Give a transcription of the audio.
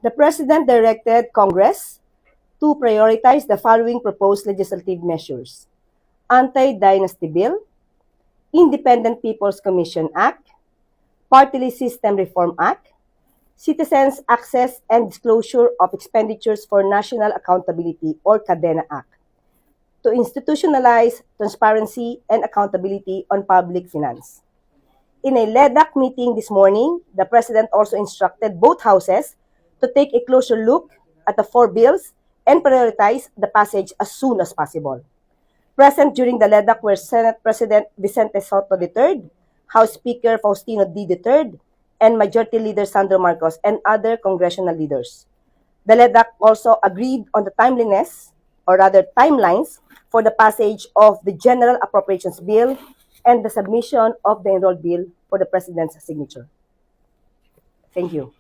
The President directed Congress to prioritize the following proposed legislative measures: Anti-Dynasty Bill, Independent People's Commission Act, Party List System Reform Act, Citizens Access and Disclosure of Expenditures for National Accountability or CADENA Act, to institutionalize transparency and accountability on public finance. In a LEDAC meeting this morning, the President also instructed both houses to take a closer look at the four bills and prioritize the passage as soon as possible. Present during the LEDAC were Senate President Vicente Soto III, House Speaker Faustino D. III, and Majority Leader Sandro Marcos and other congressional leaders. The LEDAC also agreed on the timeliness, or rather timelines, for the passage of the General Appropriations Bill and the submission of the enrolled bill for the President's signature. Thank you.